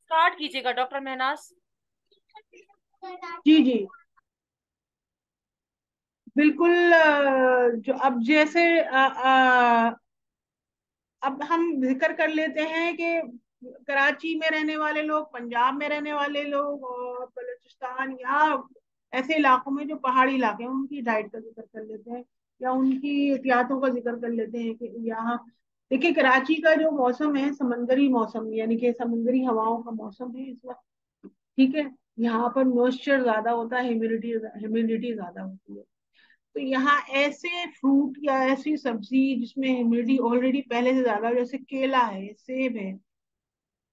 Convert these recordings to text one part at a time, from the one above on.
Start कीजिएगा doctor Mehnaz. जी जी, बिल्कुल। जो अब जैसे अब हम जिक्र कर लेते हैं कि कराची में रहने वाले लोग, पंजाब में रहने वाले लोग और बलूचिस्तान या ऐसे इलाकों में जो पहाड़ी इलाके हैं उनकी डाइट का जिक्र कर लेते हैं, या उनकी एहतियातों का जिक्र कर लेते हैं कि यहाँ देखिए कराची का जो मौसम है समंदरी मौसम, यानी कि समुद्री हवाओं का मौसम है इस वक्त। ठीक है। यहाँ पर मॉइस्चर ज्यादा होता है, ह्यूमिडिटी ह्यूमिडिटी ज्यादा होती है। तो यहाँ ऐसे फ्रूट या ऐसी सब्जी जिसमें ह्यूमिडिटी ऑलरेडी पहले से ज्यादा हो, जैसे केला है, सेब है,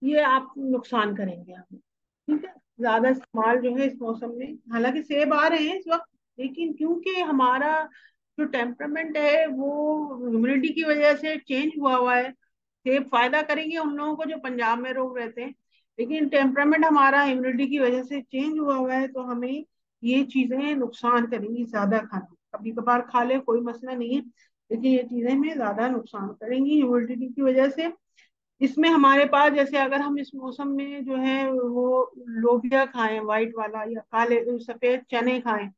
ये आप नुकसान करेंगे हमें। ठीक है। ज्यादा इस्तेमाल जो है इस मौसम में, हालांकि सेब आ रहे हैं इस वक्त, लेकिन क्योंकि हमारा जो टेम्परामेंट है वो ह्यूमिडिटी की वजह से चेंज हुआ हुआ है। सेब फायदा करेंगे उन लोगों को जो पंजाब में लोग रहते हैं, लेकिन टेम्परामेंट हमारा ह्यूमिडिटी की वजह से चेंज हुआ हुआ है, तो हमें ये चीजें नुकसान करेंगी। ज्यादा खाना कभी कभार खा ले कोई मसला नहीं है, लेकिन ये चीजें हमें ज्यादा नुकसान करेंगी ह्यूमिडिटी की वजह से। इसमें हमारे पास जैसे अगर हम इस मौसम में जो है वो लोबिया खाएं व्हाइट वाला, या काले सफेद चने खाएं,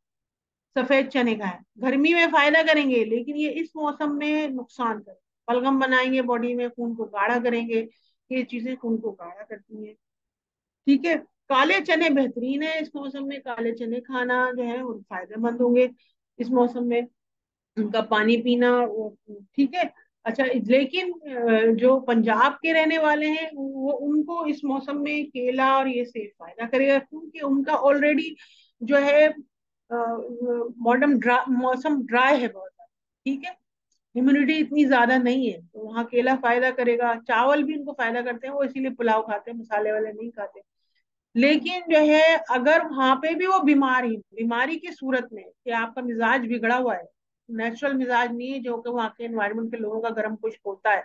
सफेद चने खाएं, गर्मी में फायदा करेंगे लेकिन ये इस मौसम में नुकसान करें। बलगम बनाएंगे बॉडी में, खून को गाढ़ा करेंगे, ये चीजें खून को गाढ़ा करती हैं। ठीक है। काले चने बेहतरीन है इस मौसम में, काले चने खाना जो है वो फायदेमंद होंगे इस मौसम में, उनका पानी पीना वो ठीक है। अच्छा, लेकिन जो पंजाब के रहने वाले हैं वो उनको इस मौसम में केला और ये सेब फायदा करेगा, क्योंकि उनका ऑलरेडी जो है मॉडर्न मौसम ड्राई है बहुत ज्यादा। ठीक है। ह्यूमिडिटी इतनी ज्यादा नहीं है, तो वहाँ केला फायदा करेगा, चावल भी उनको फायदा करते हैं, वो इसीलिए पुलाव खाते हैं, मसाले वाले नहीं खाते। लेकिन जो है अगर वहां पे भी वो बीमारी बीमारी की सूरत में कि आपका मिजाज बिगड़ा हुआ है, नेचुरल मिजाज नहीं है जो कि वहाँ के एनवायरमेंट के लोगों का गर्म खुश्क होता है,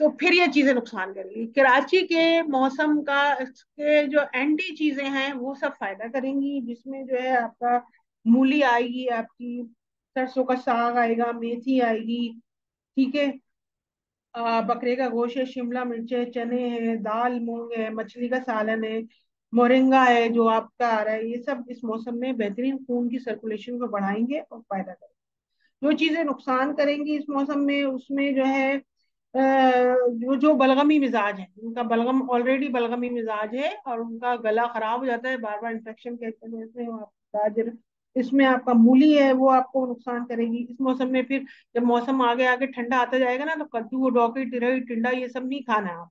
तो फिर ये चीजें नुकसान करेंगी। कराची के मौसम का के जो एंटी चीजें हैं वो सब फायदा करेंगी, जिसमें जो है आपका मूली आएगी, आपकी सरसों का साग आएगा, मेथी आएगी। ठीक है। बकरे का गोश्त है, शिमला मिर्च है, चने हैं, दाल मूंग है, मछली का सालन है, मोरिंगा है जो आपका आ रहा है, ये सब इस मौसम में बेहतरीन खून की सर्कुलेशन को बढ़ाएंगे और फायदा करेंगे। जो चीजें नुकसान करेंगी इस मौसम में उसमें जो है जो जो बलगमी मिजाज है, उनका बलगम ऑलरेडी बलगमी मिजाज है और उनका गला खराब हो जाता है बार बार, इन्फेक्शन के वजह से आप गाजर, इसमें आपका मूली है वो आपको नुकसान करेगी इस मौसम में। फिर जब मौसम आगे आगे ठंडा आता जाएगा ना, तो कद्दू डोकी तिरई टिंडा ये सब नहीं खाना है आप।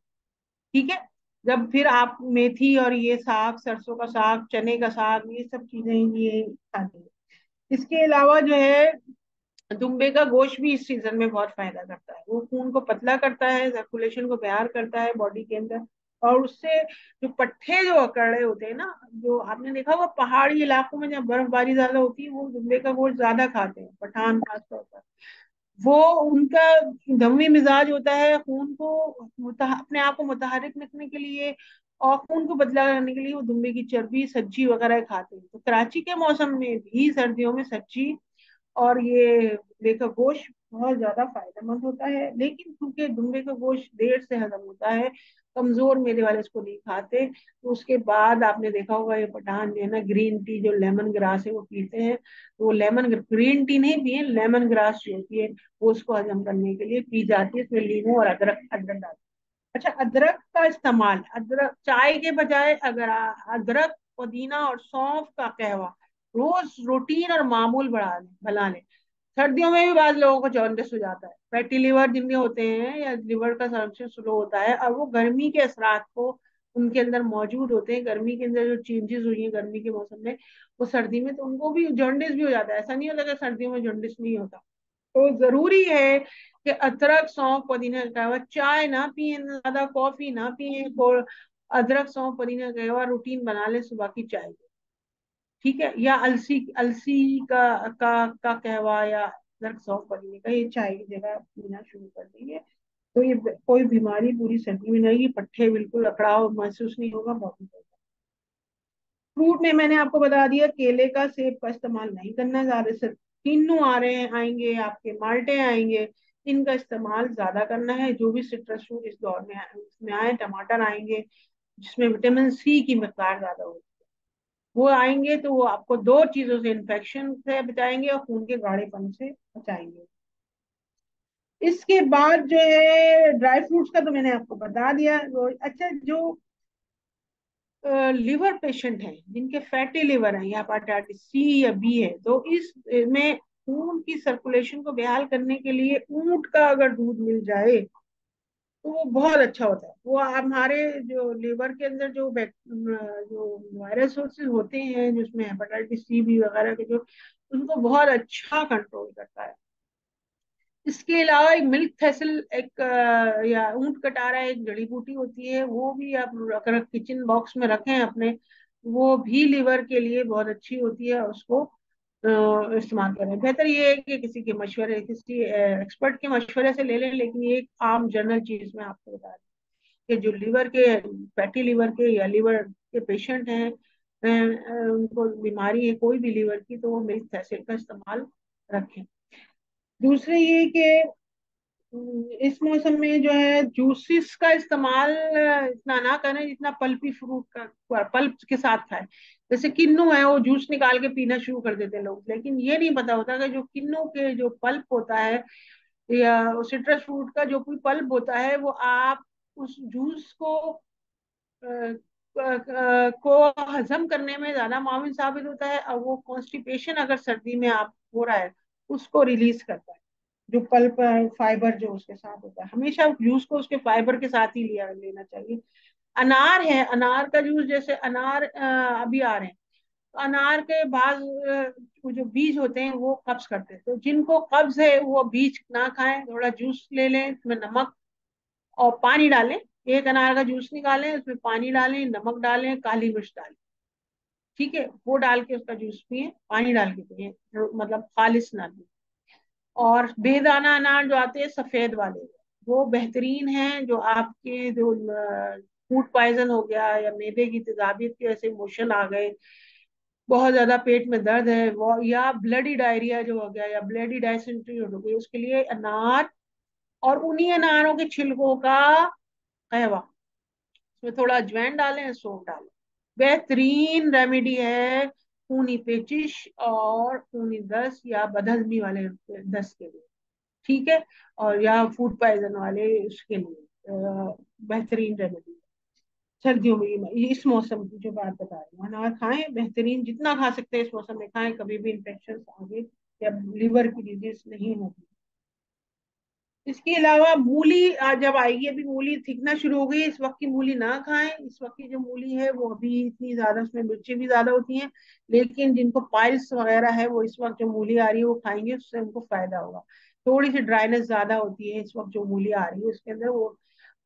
ठीक है। जब फिर आप मेथी और ये साग, सरसों का साग, चने का साग, ये सब चीजें ये खानी है। इसके अलावा जो है दुम्बे का गोश्त भी इस सीजन में बहुत फायदा करता है, वो खून को पतला करता है, सर्कुलेशन को बेहतर करता है बॉडी के अंदर। और उससे जो पट्ठे जो अकड़े होते हैं ना, जो आपने देखा होगा पहाड़ी इलाकों में जब बर्फबारी ज्यादा होती है वो दुम्बे का गोश्त ज्यादा खाते हैं पठान खासतौर पर। वो उनका दमवी मिजाज होता है, खून को अपने आप को मुतहरिक रखने के लिए और खून को बदला करने के लिए वो दुम्बे की चर्बी सब्जी वगैरह खाते हैं। तो कराची के मौसम में भी सर्दियों में सब्जी और ये दुम्बे का गोश्त बहुत ज्यादा फायदेमंद होता है, लेकिन क्योंकि दुम्बे का गोश्त देर से हजम होता है, कमजोर मेरे वाले इसको नहीं खाते, तो उसके बाद आपने देखा होगा ये पठान जो है ना ग्रीन टी जो लेमन ग्रास है वो पीते हैं, तो वो लेमन ग्रीन टी नहीं पिए, लेमन ग्रास जो होती है वो उसको हजम करने के लिए पी जाती है, इसमें लीमू और अदरक अदरक डालते हैं। अच्छा, अदरक का इस्तेमाल, अदरक चाय के बजाय अगर अदरक, पुदीना और सौंफ का कहवा रोज रूटीन और मामूल बढ़ा लें बना लें। सर्दियों में भी बाद लोगों को जॉन्डिस हो जाता है, फैटी लिवर जिनके होते हैं या लिवर का संरक्षण स्लो होता है, और वो गर्मी के असरात को उनके अंदर मौजूद होते हैं, गर्मी के अंदर जो चेंजेस हुई हैं गर्मी के मौसम में वो सर्दी में, तो उनको भी जॉन्डिस भी हो जाता है। ऐसा नहीं होता कि सर्दियों में जॉन्डिस नहीं होता। तो जरूरी है कि अदरक सौंफ पुदीना का कहवा, चाय ना पिए ज्यादा, कॉफी ना पिए, और अदरक सौंफ पुदीना का कहवा रूटीन बना ले सुबह की चाय। ठीक है। या अलसी अलसी का कहवा या अदरक सौंफ पुदीने का ये चाय की जगह पीना शुरू कर देंगे, तो ये कोई बीमारी पूरी सर्दी में नहीं होगी, पट्टे बिल्कुल अकड़ाव महसूस नहीं होगा, बहुत ही फ्रूट में मैंने आपको बता दिया केले का सेब का इस्तेमाल नहीं करना है ज्यादा से। किन्नू आ रहे हैं आएंगे, आपके माल्टे आएंगे, इनका इस्तेमाल ज्यादा करना है। जो भी सिट्रस फ्रूट इस दौर में इसमें आए, टमाटर आएंगे, जिसमें विटामिन सी की मकदार ज्यादा होती है। वो आएंगे तो वो आपको दो चीजों से, इन्फेक्शन से बचाएंगे और खून के गाढ़ेपन से बचाएंगे। इसके बाद जो है ड्राई फ्रूट्स का तो मैंने आपको बता दिया। वो अच्छा, जो लिवर पेशेंट हैं जिनके फैटी लिवर है या हेपेटाइटिस सी या बी है, तो इस में खून की सर्कुलेशन को बहाल करने के लिए ऊंट का अगर दूध मिल जाए तो वो बहुत अच्छा होता है। वो हमारे जो लिवर के अंदर जो वायरस होते हैं जिसमें हेपेटाइटिस सी बी वगैरह के, जो उनको बहुत अच्छा कंट्रोल करता है। इसके अलावा एक मिल्क थेसल, एक या ऊंट कटारा, एक जड़ी बूटी होती है, वो भी आप अगर किचन बॉक्स में रखें अपने, वो भी लिवर के लिए बहुत अच्छी होती है, उसको इस्तेमाल करें। बेहतर ये है कि किसी के मशवरे, किसी एक्सपर्ट के मशवरे से ले लें, लेकिन ये एक आम जनरल चीज मैं आपको बता रही हूँ कि जो लिवर के, फैटी लिवर के या लिवर के पेशेंट हैं, उनको बीमारी है कोई भी लिवर की, तो वो मिल्क थेसल का इस्तेमाल रखें। दूसरे ये कि इस मौसम में जो है जूसेस का इस्तेमाल इतना ना करें जितना पल्पी फ्रूट का पल्प के साथ खाएं। जैसे किन्नू है, वो जूस निकाल के पीना शुरू कर देते हैं लोग, लेकिन ये नहीं पता होता कि जो किन्नू के जो पल्प होता है या सिट्रस फ्रूट का जो कोई पल्प होता है, वो आप उस जूस को हजम करने में ज्यादा माविन साबित होता है, और वो कॉन्स्टिपेशन अगर सर्दी में आप हो रहा है उसको रिलीज करता है। जो पल्प फाइबर जो उसके साथ होता है, हमेशा जूस को उसके फाइबर के साथ ही लिया लेना चाहिए। अनार है, अनार का जूस, जैसे अनार अभी आ रहे हैं, तो अनार के बाद वो जो बीज होते हैं वो कब्ज करते हैं, तो जिनको कब्ज है वो बीज ना खाएं, थोड़ा जूस ले लें, इसमें नमक और पानी डालें। एक अनार का जूस निकालें, उसमें पानी डालें, नमक डालें, काली मिर्च डालें, ठीक है, वो डाल के उसका जूस पिए, पानी डाल के पिए, मतलब खालिश ना पिए। और बेदाना अनार जो आते हैं सफेद वाले, वो बेहतरीन हैं, जो आपके जो फूड पॉइजन हो गया या मैदे की तेजाबियत की वजह से मोशन आ गए, बहुत ज्यादा पेट में दर्द है, वो या ब्लडी डायरिया जो हो गया या ब्लडी डायसेंट्री हो गई, उसके लिए अनार और उन्हीं अनारों के छिलकों का कहवा, उसमें थोड़ा अजवाइन डालें, सौंफ डालें, बेहतरीन रेमेडी है खूनी पेचिश और खूनी दस्त या बदहजमी वाले दस्त के लिए, ठीक है, और या फूड पॉइजन वाले उसके लिए बेहतरीन रेमेडी। सर्दियों में इस मौसम की जो बात बता रही हूँ, अनार खाएं, बेहतरीन जितना खा सकते हैं इस मौसम में खाएं, कभी भी इन्फेक्शन आगे या लिवर की डिजीज नहीं होगी। इसके अलावा मूली जब आएगी, अभी मूली थिकना शुरू हो गई है, इस वक्त की मूली ना खाएं। इस वक्त की जो मूली है वो अभी इतनी ज्यादा, उसमें मिर्ची भी ज्यादा होती हैं, लेकिन जिनको पाइल्स वगैरह है वो इस वक्त जो मूली आ रही है वो खाएंगे, उससे उनको फायदा होगा। थोड़ी सी ड्राइनेस ज्यादा होती है इस वक्त जो मूली आ रही है उसके अंदर, वो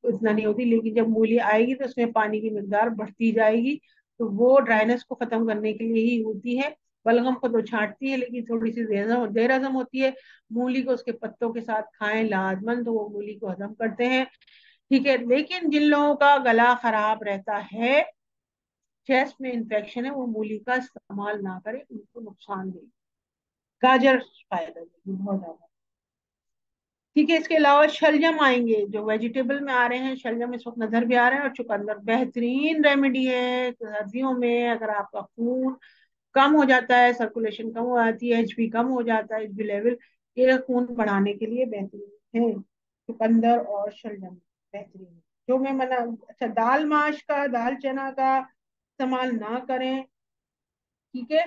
इतना नहीं होती, लेकिन जब मूली आएगी तो उसमें पानी की मिकदार बढ़ती जाएगी, तो वो ड्राइनेस को खत्म करने के लिए ही होती है। बलगम को तो छांटती है, लेकिन थोड़ी सी देर हजम होती है। मूली को उसके पत्तों के साथ खाएं लाजमन, तो वो मूली को हजम करते हैं, ठीक है। लेकिन जिन लोगों का गला खराब रहता है, चेस्ट में इंफेक्शन है, वो मूली का इस्तेमाल ना करें, उनको नुकसान देगी। गाजर फायदा देगी बहुत ज्यादा, ठीक है। इसके अलावा शलजम आएंगे, जो वेजिटेबल में आ रहे हैं, शलजम इस वक्त नजर भी आ रहे हैं, और चुकंदर बेहतरीन रेमेडी है सर्दियों में। अगर आपका खून कम हो जाता है, सर्कुलेशन कम हो जाती है, एचपी कम हो जाता है, एचपी लेवल, ये खून बढ़ाने के लिए बेहतरीन है चुकंदर और शलजम, बेहतरीन है। जो मैं मना, अच्छा, दाल माश का, दाल चना का इस्तेमाल ना करें, ठीक है,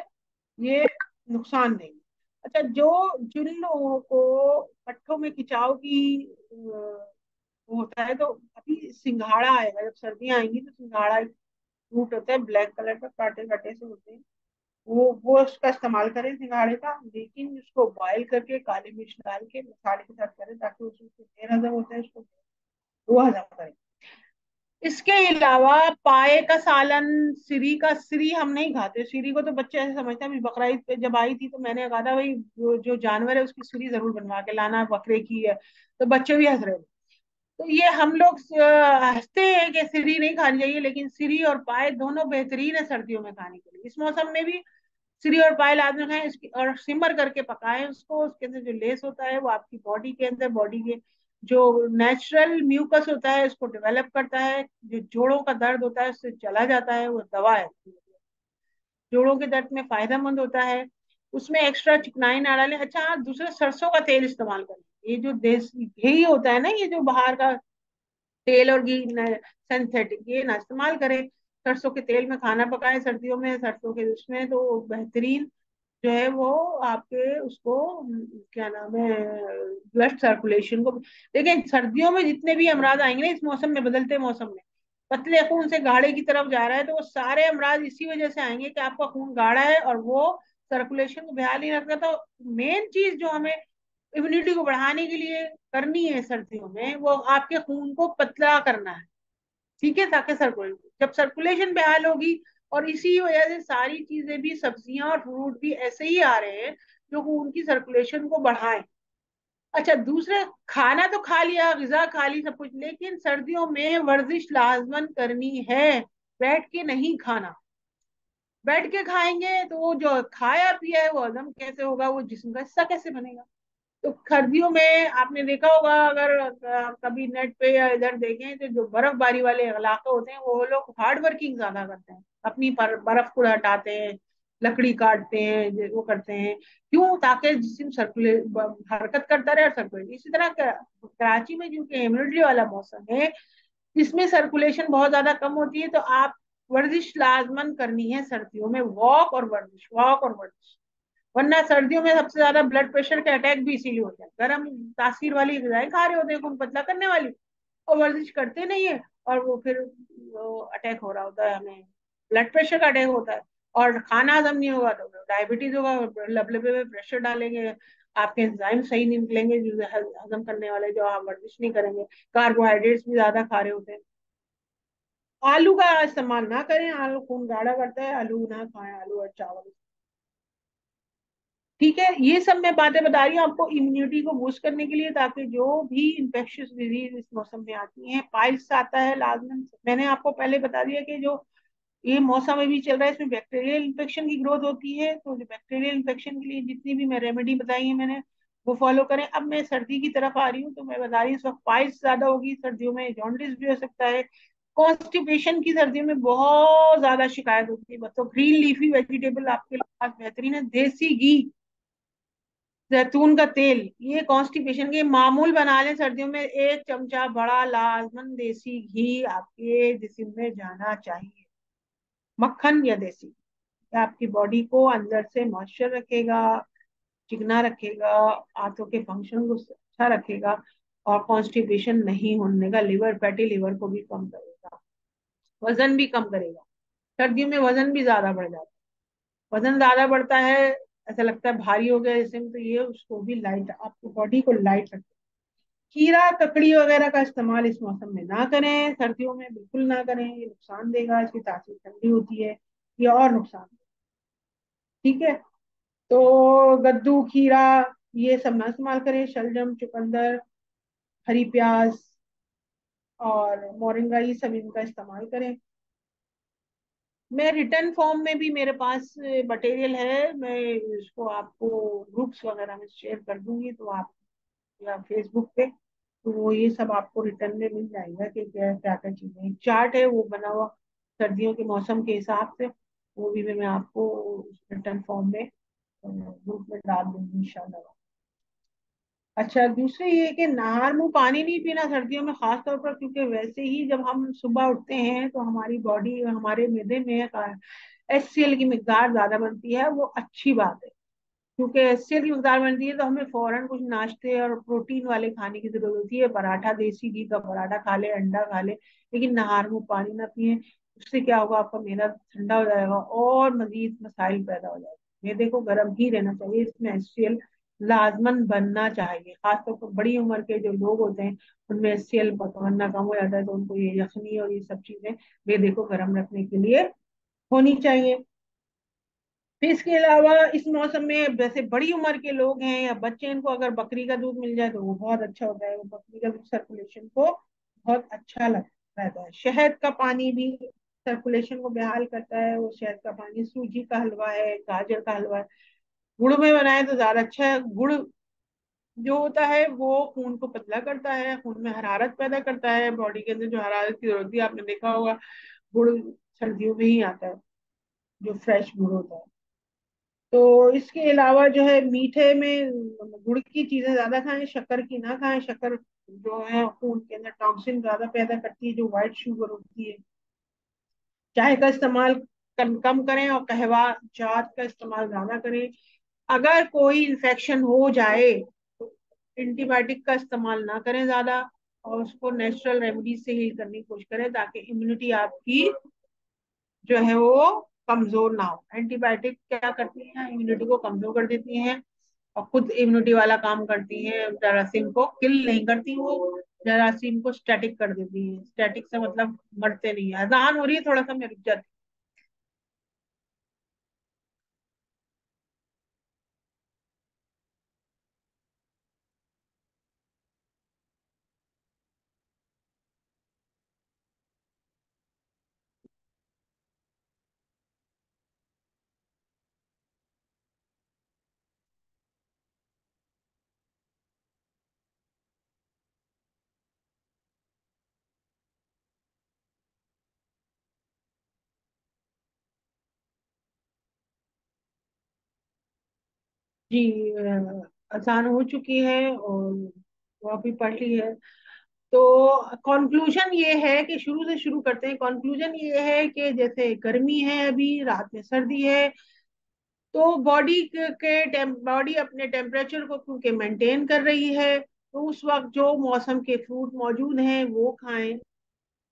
ये नुकसान देंगे। अच्छा, जो जिन लोगों को पट्टों में खिंचाव की वो होता है, तो अभी सिंघाड़ा आएगा, जब सर्दियां आएंगी तो सिंघाड़ा एक फ्रूट होता है ब्लैक कलर का, काटे काटे से होते हैं, वो उसका इस्तेमाल करें सिंघाड़े का, लेकिन उसको बॉयल करके काली मिर्च डाल के मसाले के साथ करें, ताकि उसमें देर हजम होता है उसको वो हजम करें। इसके अलावा पाए का सालन, सिरी का, सिरी हम नहीं खाते, सिरी को तो बच्चे ऐसे समझते हैं। अभी बकरा ईद पे जब आई थी तो मैंने कहा था भाई जो जानवर है उसकी सिरी जरूर बनवा के लाना, बकरे की है, तो बच्चे भी हंस रहे थे। तो ये हम लोग हंसते हैं कि सिरी नहीं खानी चाहिए, लेकिन सिरी और पाए दोनों बेहतरीन है सर्दियों में खाने के लिए। इस मौसम में भी सिरी और पाए लाजमी खाएं, इसकी और सिमर करके पकाएं उसको, उसके अंदर जो लेस होता है वो आपकी बॉडी के अंदर, बॉडी के जो नेचुरल म्यूकस होता है उसको डेवलप करता है, जो जोड़ों का दर्द होता है उससे चला जाता है, वो दवा है, जोड़ों के दर्द में फायदेमंद होता है। उसमें एक्स्ट्रा चिकनाई ना डालें। अच्छा हाँ, दूसरा सरसों का तेल इस्तेमाल करें। ये जो देसी घी होता है ना, ये जो बाहर का तेल और घी सिंथेटिक, ये ना इस्तेमाल करें। सरसों के तेल में खाना पकाएं सर्दियों में, सरसों के उसमें तो बेहतरीन जो है वो आपके उसको क्या नाम है, ब्लड सर्कुलेशन को। देखिए सर्दियों में जितने भी अमराज आएंगे ना इस मौसम में, बदलते मौसम में, पतले खून से गाढ़े की तरफ जा रहा है, तो वो सारे अमराज इसी वजह से आएंगे कि आपका खून गाढ़ा है और वो सर्कुलेशन को बहाल नहीं रखता। तो मेन चीज जो हमें इम्यूनिटी को बढ़ाने के लिए करनी है सर्दियों में, वो आपके खून को पतला करना है। ठीक है, ताकि सर्कुलेशन, जब सर्कुलेशन बहाल होगी, और इसी वजह से सारी चीजें भी, सब्जियां और फ्रूट भी ऐसे ही आ रहे हैं जो खून की सर्कुलेशन को बढ़ाएं। अच्छा दूसरा, खाना तो खा लिया, गिजा खा ली सब कुछ, लेकिन सर्दियों में वर्जिश लाजमन करनी है। बैठ के नहीं खाना। बैठ के खाएंगे तो वो जो खाया पिया है वो हजम कैसे होगा, वो जिस्म का हिस्सा कैसे बनेगा। तो सर्दियों में आपने देखा होगा, अगर कभी नेट पे या इधर देखें, तो जो बर्फबारी वाले इलाके होते हैं वो लोग हार्ड वर्किंग ज्यादा करते हैं, अपनी बर्फ को हटाते हैं, लकड़ी काटते हैं, वो करते हैं। क्यों? ताकि जिसम सर्कुलेट, हरकत करता रहे और सर्कुलेट। इसी तरह कराची में क्योंकि ह्यूमिडिटी वाला मौसम है, इसमें सर्कुलेशन बहुत ज्यादा कम होती है, तो आप वर्जिश लाजमन करनी है सर्दियों में, वॉक और वर्जिश, वॉक और वर्जिश। वरना सर्दियों में सबसे ज्यादा ब्लड प्रेशर के अटैक भी इसीलिए होते हैं, गर्म तासीर वाली गजाएं खा रहे होते हैं खून पतला करने वाली, और वर्जिश करते नहीं है, और वो फिर वो अटैक हो रहा होता है, हमें ब्लड प्रेशर का अटैक होता है। और खाना हजम नहीं होगा तो डायबिटीज होगा, लबलबे में प्रेशर डालेंगे, आपके एंजाइम सही नहीं निकलेंगे जो हजम करने वाले, जो आप वर्जिश नहीं करेंगे। कार्बोहाइड्रेट्स भी ज्यादा खा रहे होते हैं। आलू का इस्तेमाल ना करें, आलू खून गाढ़ा करता है, आलू ना खाएं, आलू और चावल। ठीक है, ये सब मैं बातें बता रही हूँ आपको इम्यूनिटी को बूस्ट करने के लिए, ताकि जो भी इंफेक्शियस डिजीज इस मौसम में आती हैं, पाइल्स आता है लाजमन, मैंने आपको पहले बता दिया कि जो ये मौसम अभी चल रहा है इसमें बैक्टीरियल इन्फेक्शन की ग्रोथ होती है, तो जो बैक्टीरियल इन्फेक्शन के लिए जितनी भी मैं रेमेडी बताई है मैंने, वो फॉलो करें। अब मैं सर्दी की तरफ आ रही हूँ, तो मैं बता रही हूँ इस वक्त पाइल्स ज्यादा होगी, सर्दियों में जॉन्डिस भी हो सकता है। कॉन्स्टिपेशन की सर्दियों में बहुत ज्यादा शिकायत होती है। तो ग्रीन लीफी वेजिटेबल आपके पास बेहतरीन है, देसी घी, जैतून का तेल, ये कॉन्स्टिपेशन के मामूल बना लें सर्दियों में। एक चमचा बड़ा लाजमन देसी घी आपके जिस्म में जाना चाहिए, मक्खन या देसी। ये आपकी बॉडी को अंदर से मॉइस्चर रखेगा, चिकना रखेगा, आंतों के फंक्शन को अच्छा रखेगा, और कॉन्स्टिपेशन नहीं होने का, लिवर, फैटी लिवर को भी कम करेगा, वजन भी कम करेगा। सर्दियों में वजन भी ज्यादा बढ़ जाता है, वजन ज्यादा बढ़ता है, ऐसा लगता है भारी हो गया जिसम, तो ये उसको भी लाइट, आपकी बॉडी को लाइट रखेगा। खीरा ककड़ी वगैरह का इस्तेमाल इस मौसम में ना करें, सर्दियों में बिल्कुल ना करें, ये नुकसान देगा, इसकी तासीर ठंडी होती है, ये और नुकसान देगा। ठीक है, तो कद्दू, खीरा, ये सब ना इस्तेमाल करें। शलजम, चुकंदर, हरी प्याज और मोरिंगा, ये सब इनका इस्तेमाल करें। मैं रिटर्न फॉर्म में भी मेरे पास मटेरियल है, मैं इसको आपको ग्रुप्स वगैरह में शेयर कर दूंगी, तो आप, या फेसबुक पे, तो वो ये सब आपको रिटर्न में मिल जाएगा कि क्या क्या क्या चीजें, एक चार्ट है वो बना हुआ सर्दियों के मौसम के हिसाब से, वो भी मैं आपको रिटर्न फॉर्म में ग्रुप में डाल दूंगी इंशाल्लाह। अच्छा दूसरे ये कि नहर मुंह पानी नहीं पीना सर्दियों में, खास तौर पर, क्योंकि वैसे ही जब हम सुबह उठते हैं तो हमारी बॉडी, हमारे मैदे में HCl की मिकदार ज्यादा बनती है, वो अच्छी बात है। क्योंकि HCl की मिकदार बनती है तो हमें फौरन कुछ नाश्ते और प्रोटीन वाले खाने की जरूरत होती है, पराठा, देसी घी का पराठा खा ले, अंडा खा ले, लेकिन नहार मुंह पानी ना पिए। उससे क्या होगा, आपका मैदा ठंडा हो जाएगा और मजीद मसाइल पैदा हो जाएंगे। मैदे को गर्म ही रहना चाहिए, इसमें HCl लाजमन बनना चाहिए, खासतौर पर बड़ी उम्र के जो लोग होते हैं उनमें HCl बनना कम हो जाता है, तो उनको ये यखनी और ये सब चीजें मैदे को गर्म रखने के लिए होनी चाहिए। फिर इसके अलावा इस मौसम में वैसे बड़ी उम्र के लोग हैं या बच्चे, इनको अगर बकरी का दूध मिल जाए तो वो बहुत अच्छा होता है, वो बकरी का दूध सर्कुलेशन को बहुत अच्छा लगता रहता है। शहद का पानी भी सर्कुलेशन को बहाल करता है, वो शहद का पानी, सूजी का हलवा है, गाजर का हलवा है, गुड़ में बनाए तो ज्यादा अच्छा है। गुड़ जो होता है वो खून को पतला करता है, खून में हरारत पैदा करता है, बॉडी के अंदर जो हरारत की जरूरत है, आपने देखा होगा गुड़ सर्दियों में ही आता है, जो फ्रेश गुड़ होता है। तो इसके अलावा जो है मीठे में गुड़ की चीजें ज्यादा खाएं, शक्कर की ना खाएं। शक्कर जो है खून के अंदर टॉक्सिन ज्यादा पैदा करती है, जो व्हाइट शुगर होती है। चाय का इस्तेमाल कम करें और कहवा चाट का इस्तेमाल ज्यादा करें। अगर कोई इन्फेक्शन हो जाए तो एंटीबायोटिक का इस्तेमाल ना करें ज्यादा, और उसको नेचुरल रेमेडीज से हील करने की कोशिश करें, ताकि इम्यूनिटी आपकी जो है वो कमजोर ना हो। एंटीबायोटिक क्या करती हैं, इम्यूनिटी को कमजोर कर देती हैं, और खुद इम्यूनिटी वाला काम करती हैं, जरासीम को किल नहीं करती, वो जरासीम को स्टैटिक कर देती हैं। स्टैटिक से मतलब मरते नहीं है। अजान हो रही है, थोड़ा सा मैं रुक जाती हूँ। जी अजान हो चुकी है और वो अभी पढ़ ली है। तो कंक्लूजन ये है कि शुरू से शुरू करते हैं। कंक्लूजन ये है कि जैसे गर्मी है, अभी रात में सर्दी है, तो बॉडी अपने टेम्परेचर को क्योंकि मेंटेन कर रही है, तो उस वक्त जो मौसम के फ्रूट मौजूद हैं वो खाएं।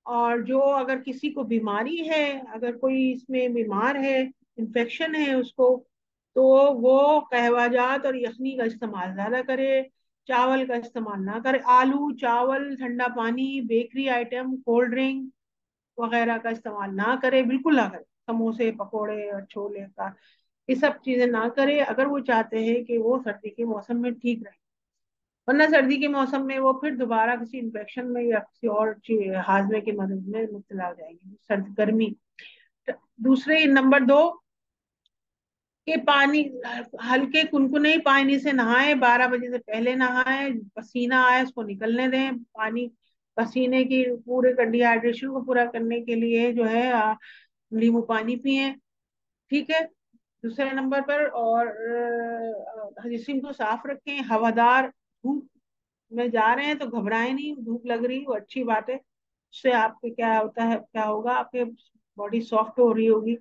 और जो अगर किसी को बीमारी है, अगर कोई इसमें बीमार है, इन्फेक्शन है उसको, तो वो कहवाजात और यखनी का इस्तेमाल ज्यादा करे, चावल का इस्तेमाल ना करे। आलू, चावल, ठंडा पानी, बेकरी आइटम, कोल्ड ड्रिंक वगैरह का इस्तेमाल ना करे, बिल्कुल ना करे। समोसे, पकोड़े और छोले का, ये सब चीजें ना करे, अगर वो चाहते हैं कि वो सर्दी के मौसम में ठीक रहे। वरना सर्दी के मौसम में वो फिर दोबारा किसी इन्फेक्शन में या किसी और हाजमे की मदद में मुब्तला हो जाएंगे। सर्द गर्मी। दूसरे नंबर दो, कि पानी, हल्के कुनकुने ही पानी से नहाएं, 12 बजे से पहले नहाएं। पसीना आए उसको निकलने दें पानी। पसीने की पूरे डिहाइड्रेशन को पूरा करने के लिए जो है नींबू पानी पिए। ठीक है। दूसरे नंबर पर, और जिस्म को साफ रखें। हवादार धूप में जा रहे हैं तो घबराएं नहीं, धूप लग रही वो अच्छी बात है। उससे आपके क्या होता है, क्या होगा, आपके बॉडी सॉफ्ट हो रही होगी।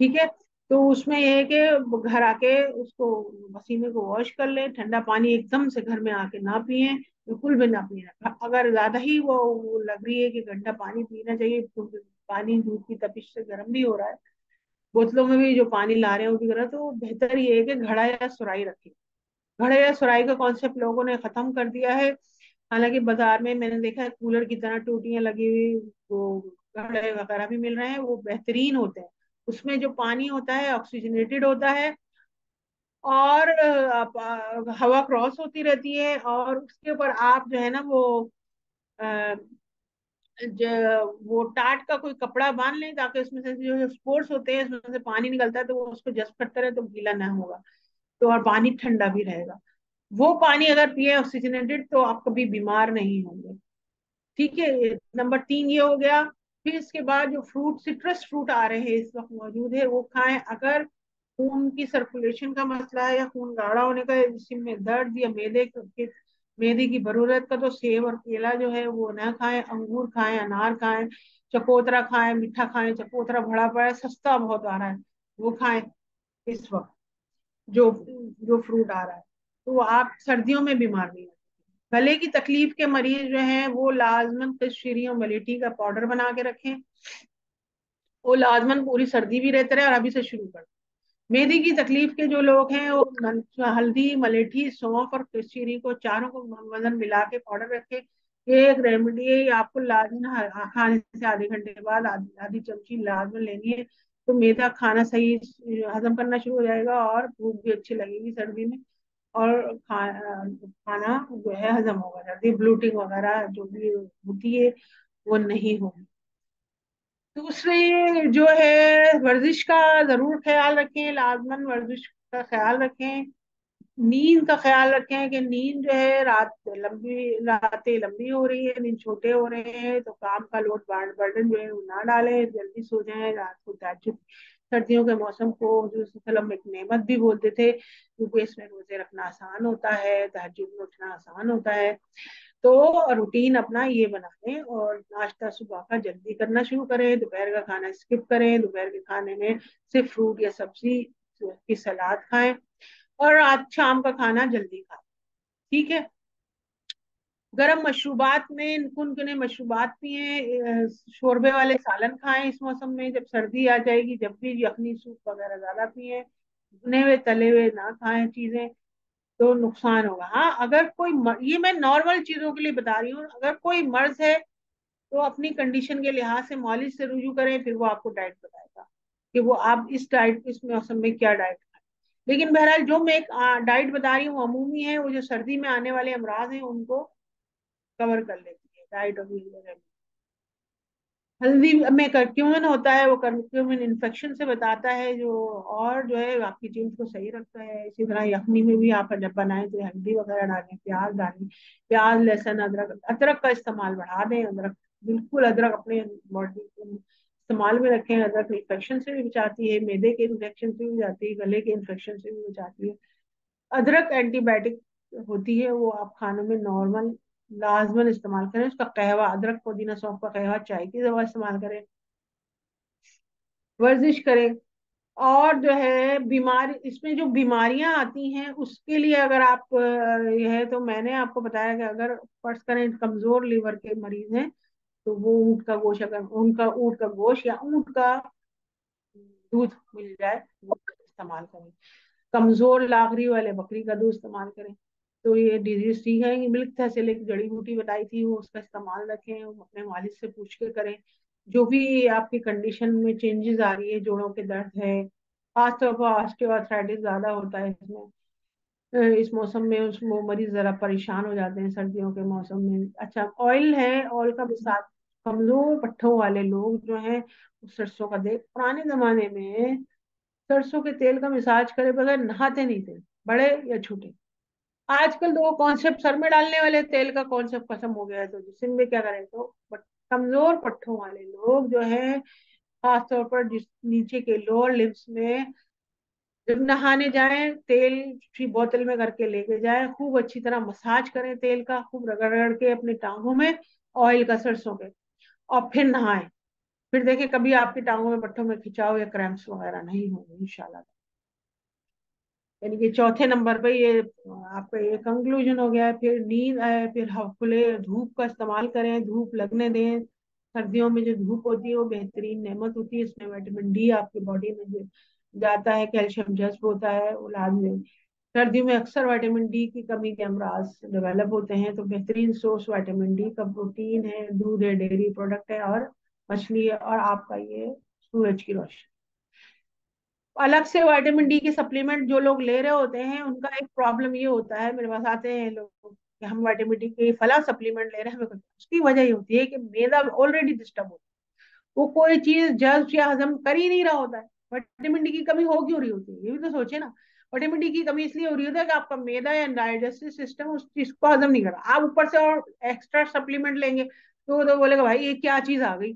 ठीक है। तो उसमें यह है कि घर आके उसको पसीने को वॉश कर ले। ठंडा पानी एकदम से घर में आके ना पिए, बिल्कुल भी ना पिए। अगर ज्यादा ही वो लग रही है कि ठंडा पानी पीना चाहिए, तो पानी दूध की तपिश से गर्म भी हो रहा है, बोतलों में भी जो पानी ला रहे हैं उसकी तरह, तो बेहतर ये है कि घड़ा या सुराही रखें। घड़े या सुराही का कॉन्सेप्ट लोगों ने खत्म कर दिया है। हालांकि बाजार में मैंने देखा है कूलर की तरह टूटियां लगी हुई वो घड़े वगैरह भी मिल रहे हैं, वो बेहतरीन होते हैं। उसमें जो पानी होता है ऑक्सीजनेटेड होता है, और हवा क्रॉस होती रहती है, और उसके ऊपर आप जो है ना वो अ, वो टाट का कोई कपड़ा बांध लें, ताकि उसमें से जो स्पोर्स होते हैं उसमें से पानी निकलता है, तो वो उसको जस्ट करते रहे तो गीला ना होगा। तो और पानी ठंडा भी रहेगा। वो पानी अगर पिए ऑक्सीजनेटेड, तो आप कभी बीमार नहीं होंगे। ठीक है। नंबर 3 ये हो गया। फिर इसके बाद जो फ्रूट, सिट्रस फ्रूट आ रहे हैं इस वक्त मौजूद है, वो खाएं। अगर खून की सर्कुलेशन का मसला है, या खून गाढ़ा होने का, जिसम में दर्द या मैदे की बरूरत का, तो सेब और केला जो है वो ना खाएं। अंगूर खाएं, अनार खाएं, चकोतरा खाएं, मीठा खाएं। चकोतरा बड़ा पड़ा है, सस्ता बहुत आ रहा है, वो खाएं इस वक्त, जो जो फ्रूट आ रहा है। तो आप सर्दियों में बीमार नहीं होंगे। गले की तकलीफ के मरीज जो हैं वो लाजमन कश्मीरी और मलेठी का पाउडर बना के रखें। वो लाजमन पूरी सर्दी भी रहते रहे, और अभी से शुरू कर। मेहंदी की तकलीफ के जो लोग हैं वो हल्दी, मलेठी, सौंफ और कश्मीरी को, चारों को वजन मिला के पाउडर रखें। ये एक रेमेडी है, ये आपको लाजमन खाने से आधे घंटे बाद आधी चमची लाजमन लेनी है। तो मैदा खाना सही हजम करना शुरू हो जाएगा, और भूख भी अच्छी लगेगी सर्दी में। और खाना जो है हजम होगा जल्दी, ब्लूटिंग वगैरह जो भी होती है वो नहीं होगी। दूसरी जो है, वर्जिश का जरूर ख्याल रखें, लाजमन वर्जिश का ख्याल रखें। नींद का ख्याल रखें कि नींद जो है, रातें लंबी हो रही है, नींद छोटे हो रहे हैं, तो काम का लोड बर्डन जो है वो ना डालें, जल्दी सो जाएं, रात को तहज्जुद। सर्दियों के मौसम को जो वसल्लम एक नेमत भी बोलते थे, क्योंकि इसमें रोजे रखना आसान होता है, तहज्जुद में उठना आसान होता है। तो रूटीन अपना ये बना लें, और नाश्ता सुबह का जल्दी करना शुरू करें, दोपहर का खाना स्किप करें, दोपहर के खाने में सिर्फ फ्रूट या सब्जी की सलाद खाएं, और आज शाम का खाना जल्दी खाएं। ठीक है। गर्म मशरूबात में कुनकुने मशरूबात पिए, शोरबे वाले सालन खाएं इस मौसम में, जब सर्दी आ जाएगी, जब भी यखनी सूप वगैरह ज्यादा पिए, भुने हुए तले हुए ना खाएं चीजें, तो नुकसान होगा। हाँ, अगर कोई ये मैं नॉर्मल चीजों के लिए बता रही हूँ, अगर कोई मर्ज है तो अपनी कंडीशन के लिहाज से मालिश से रुजू करें, फिर वो आपको डाइट बताएगा कि वो आप इस मौसम में क्या डाइट खाएं। लेकिन बहरहाल जो मैं एक डाइट बता रही हूँ अमूमी है, वो जो सर्दी में आने वाले अमराज हैं उनको कवर कर लेती है डाइट और मील। हल्दी में करक्यूमिन होता है, वो करक्यूमिन इन्फेक्शन से बताता है, जो और जो है आपकी जिल्द को सही रखता है। इसी तरह यखनी में भी आप जब बनाएं तो हल्दी वगैरह डालें, प्याज डालें, प्याज लहसुन अदरक, अदरक का इस्तेमाल बढ़ा दें। अदरक, बिल्कुल अदरक अपने बॉडी को इस्तेमाल में रखें। अदरक इन्फेक्शन से भी बचाती है, मैदे के इन्फेक्शन से भी बचाती है, गले के इन्फेक्शन से भी बचाती है। अदरक एंटीबायोटिक होती है, वो आप खानों में नॉर्मल लाजमन इस्तेमाल करें। उसका कहवा, अदरक पुदीना सौंफ का कहवा चाय की दवा इस्तेमाल करें। वर्जिश करें। और जो है बीमारी, इसमें जो बीमारियां आती हैं उसके लिए अगर आप यह है, तो मैंने आपको बताया कि अगर फर्ज करें कमजोर लीवर के मरीज हैं, तो वो ऊँट का गोश्त, अगर उनका ऊँट का गोश्त या ऊँट का दूध मिल जाए वो इस्तेमाल करें। कमजोर लागरी वाले बकरी का दूध इस्तेमाल करें। तो ये डिजीज ठीक है। मिल्क तहसील एक जड़ी बूटी बताई थी, वो उसका इस्तेमाल रखें, वो अपने मालिक से पूछ के करें। जो भी आपकी कंडीशन में चेंजेस आ रही है, जोड़ों के दर्द है, खासतौर पर ऑस्टियोआर्थराइटिस ज्यादा होता है इसमें, इस मौसम में उस वो मरीज जरा परेशान हो जाते हैं सर्दियों के मौसम में। अच्छा, ऑयल है, ऑयल का भी साथ। कमजोर पट्ठों वाले लोग जो हैं, सरसों का तेल, पुराने जमाने में सरसों के तेल का मिसाज करे बगैर नहाते नहीं थे, बड़े या छोटे। आजकल तो वो कॉन्सेप्ट सर में डालने वाले तेल का कॉन्सेप्ट खत्म हो गया है, तो जिसम में क्या करें। तो कमजोर पट्ठों वाले लोग जो है, खासतौर पर जिस नीचे के लोअर लिप्स में, जब नहाने जाएं तेल की बोतल में करके लेके जाएं, खूब अच्छी तरह मसाज करें तेल का, खूब रगड़ रगड़ के अपनी टांगों में, ऑयल का सरसों के, और फिर नहाएं। फिर देखें कभी आपकी टांगों में पट्टों में खिंचाव या क्रैम्प्स वगैरह नहीं होंगे इंशाल्लाह। यानी कि चौथे नंबर पे ये आपका ये कंक्लूजन हो गया है। फिर नींद आए, फिर खुले धूप का इस्तेमाल करें, धूप लगने दें। सर्दियों में जो धूप होती है वो बेहतरीन नेमत होती है, इसमें विटामिन डी आपकी बॉडी में जाता है, कैल्शियम जज्ब होता है, वो लाजमी। सर्दियों में अक्सर विटामिन डी की कमी के अमराज डेवलप होते हैं, तो बेहतरीन सोर्स विटामिन डी का प्रोटीन है, दूध है, डेयरी प्रोडक्ट है, और मछली है, और आपका ये सूरज की रोशनी। अलग से विटामिन डी की सप्लीमेंट जो लोग ले रहे होते हैं, उनका एक प्रॉब्लम ये होता है, मेरे पास आते हैं लोग कि हम विटामिन डी की फला सप्लीमेंट ले रहे हैं, हमें उसकी वजह ये होती है कि मैदा ऑलरेडी डिस्टर्ब होता है, वो कोई चीज जज्ब या हजम कर ही नहीं रहा होता है। विटामिन डी की कमी हो क्यों रही होती है, ये भी तो सोचे ना। विटामिन डी की कमी इसलिए हो रही होती है कि आपका मैदा या डाइजेस्टिव सिस्टम उस चीज को हजम नहीं कर रहा। आप ऊपर से और एक्स्ट्रा सप्लीमेंट लेंगे तो बोलेगा भाई ये क्या चीज आ गई।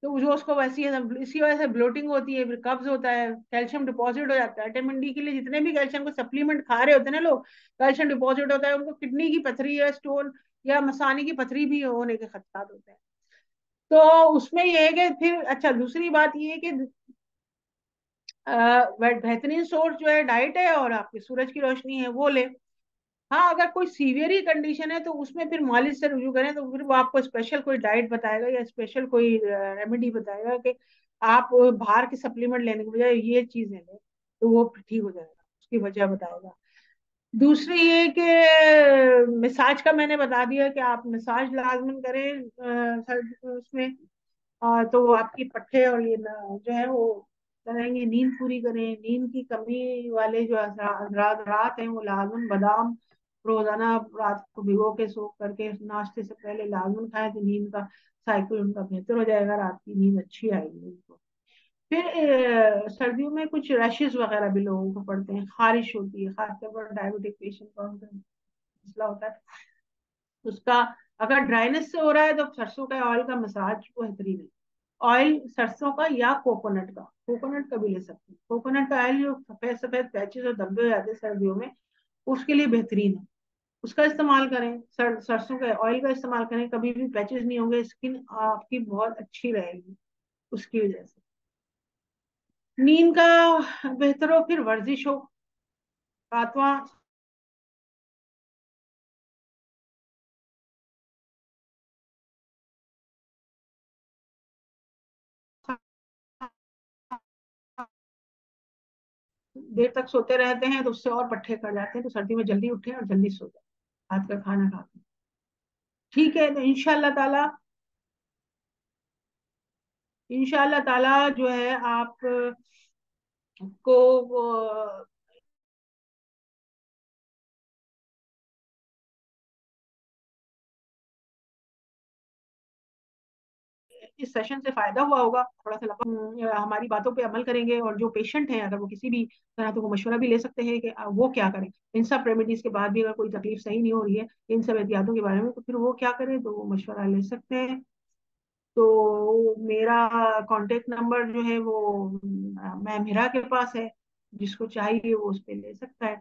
तो जो उसको वैसी है, इसी वजह से ब्लोटिंग होती है, फिर कब्ज होता है, कैल्शियम डिपॉजिट हो जाता है। विटामिन डी के लिए जितने भी कैल्शियम को सप्लीमेंट खा रहे होते हैं ना लोग, कैल्शियम डिपॉजिट होता है, उनको किडनी की पथरी या स्टोन या मसानी की पथरी भी होने के खतरात होते हैं। तो उसमें ये है कि फिर अच्छा, दूसरी बात ये है कि बेहतरीन सोर्स जो है डाइट है, और आपकी सूरज की रोशनी है वो ले। हाँ, अगर कोई सीवियर ही कंडीशन है तो उसमें फिर मालिश से रुजू करें, तो फिर वो आपको स्पेशल कोई डाइट बताएगा या स्पेशल कोई रेमेडी बताएगा कि आप बाहर के सप्लीमेंट लेने के बजाय ये चीजें लें, तो वो ठीक हो जाएगा, उसकी वजह बताएगा। दूसरी ये कि मसाज का मैंने बता दिया कि आप मसाज लाजमन करें उसमें, तो वो आपकी पट्टे और ये जो है वो करेंगे। नींद पूरी करें, नींद की कमी वाले जो रात रात हैं वो लाजमन बादाम रोजाना रात को भिगो के सोख करके नाश्ते से पहले लाजमन खाएं, तो नींद का साइकिल उनका बेहतर हो जाएगा, रात की नींद अच्छी आएगी उनको। फिर सर्दियों में कुछ रैशेस वगैरह भी लोगों को पड़ते हैं, खारिश होती है, खासतौर पर डायबिटिक पेशेंट का उनका मसला होता है उसका। अगर ड्राइनेस से हो रहा है तो सरसों का ऑयल का मसाज बेहतरीन है। ऑयल सरसों का या कोकोनट का भी ले सकते हैं। कोकोनट का ऑयल जो सफेद सफेद पैचेस और धब्बे हो जाते हैं सर्दियों में, उसके लिए बेहतरीन है। उसका इस्तेमाल करें, सरसों के ऑयल का इस्तेमाल करें, कभी भी पैचेस नहीं होंगे, स्किन आपकी बहुत अच्छी रहेगी उसकी वजह से। नींद का बेहतर हो, फिर वर्जिश हो। सातवां, देर तक सोते रहते हैं तो उससे और पट्टे कर जाते हैं, तो सर्दी में जल्दी उठें और जल्दी सो जाए रात का खाना खा के। ठीक है, तो इंशाल्लाह ताला जो है आप को इस सेशन से फायदा हुआ होगा। थोड़ा सा लंबा, हमारी बातों पे अमल करेंगे, और जो पेशेंट हैं अगर वो किसी भी तरह तो वो मशवरा भी ले सकते हैं कि वो क्या करें। इन सब रेमेडीज के बाद भी अगर कोई तकलीफ सही नहीं हो रही है इन सब एहतियातों के बारे में, तो फिर वो क्या करें, तो वो मशवरा ले सकते हैं। तो मेरा कांटेक्ट नंबर जो है वो मैम हिरा के पास है, जिसको चाहिए वो उस पे ले सकता है।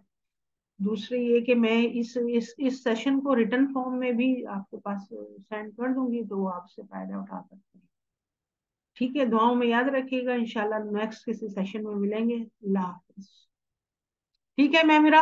दूसरी ये कि मैं इस सेशन को रिटर्न फॉर्म में भी आपके पास सेंड कर दूंगी, तो वो आपसे फायदा उठा सकते हैं। ठीक है, दुआओं में याद रखिएगा, इंशाल्लाह नेक्स्ट किसी सेशन में मिलेंगे। अल्लाह हाफिज। ठीक है मैम हिरा।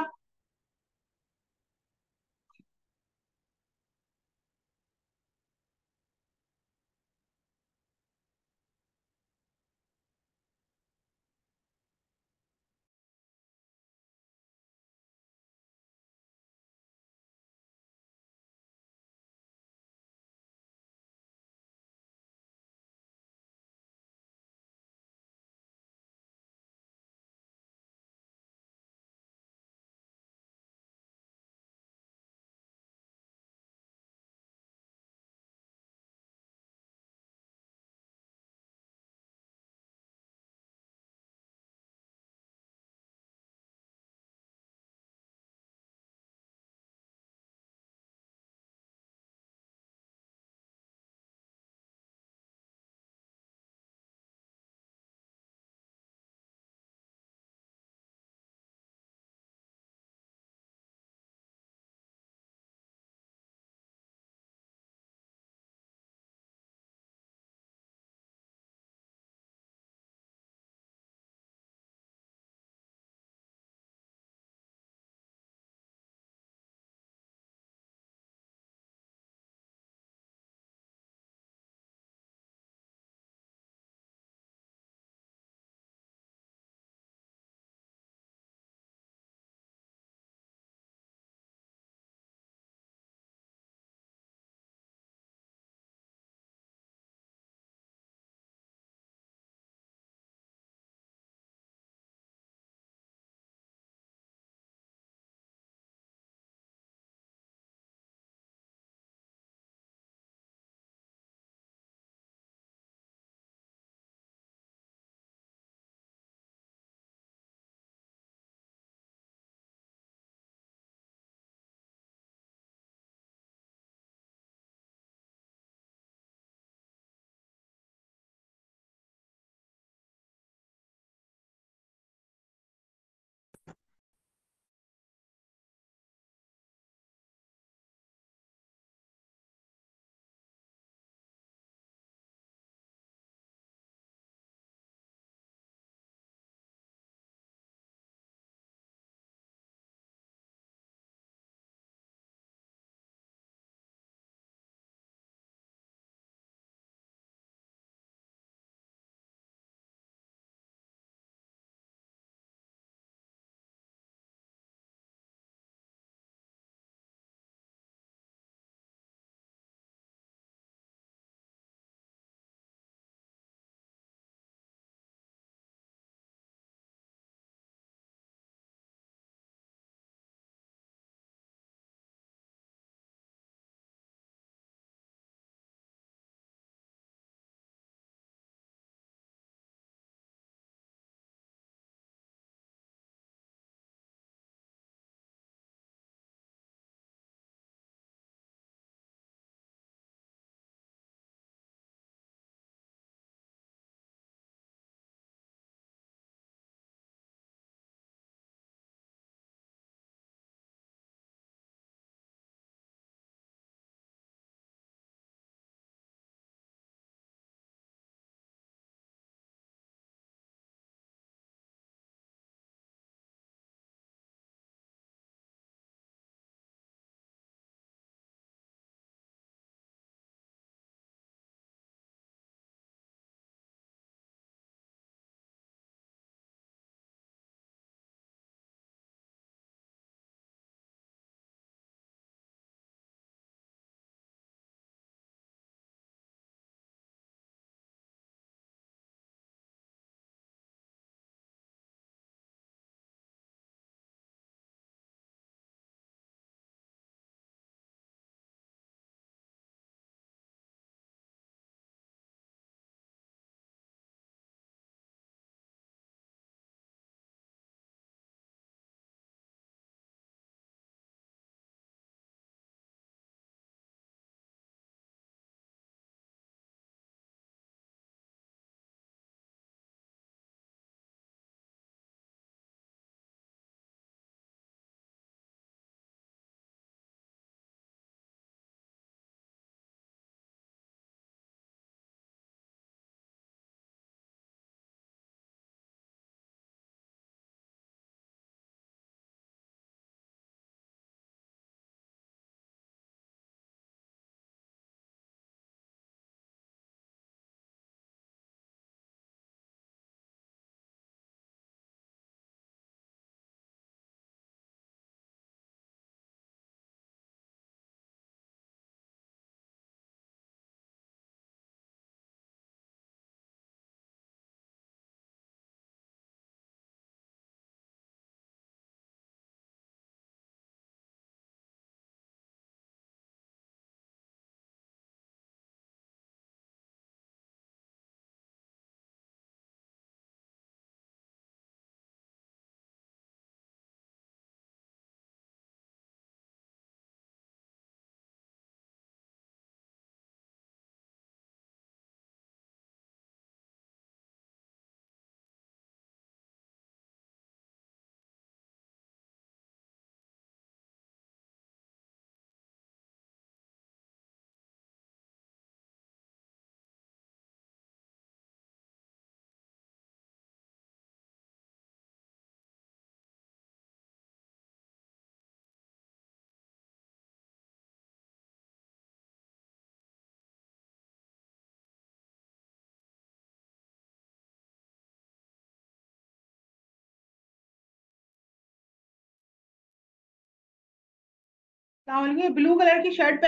ब्लू कलर की शर्ट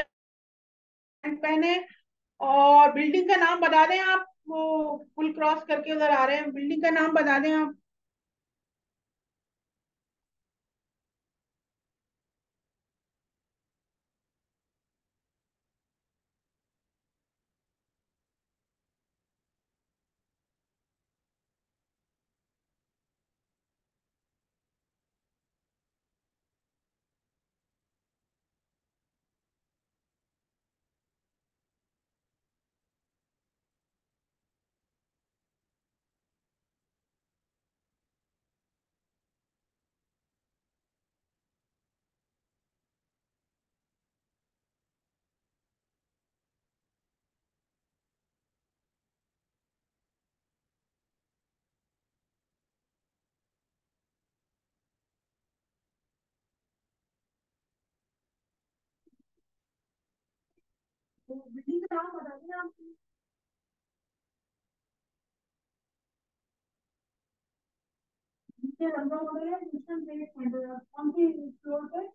पैंट पहने। और बिल्डिंग का नाम बता दें आप, वो पुल क्रॉस करके उधर आ रहे हैं, बिल्डिंग का नाम बता दें आप। तो बिल्डिंग का नाम बता दें आप। नीचे लंबा हो गया, कौन सी फ्लोर पे?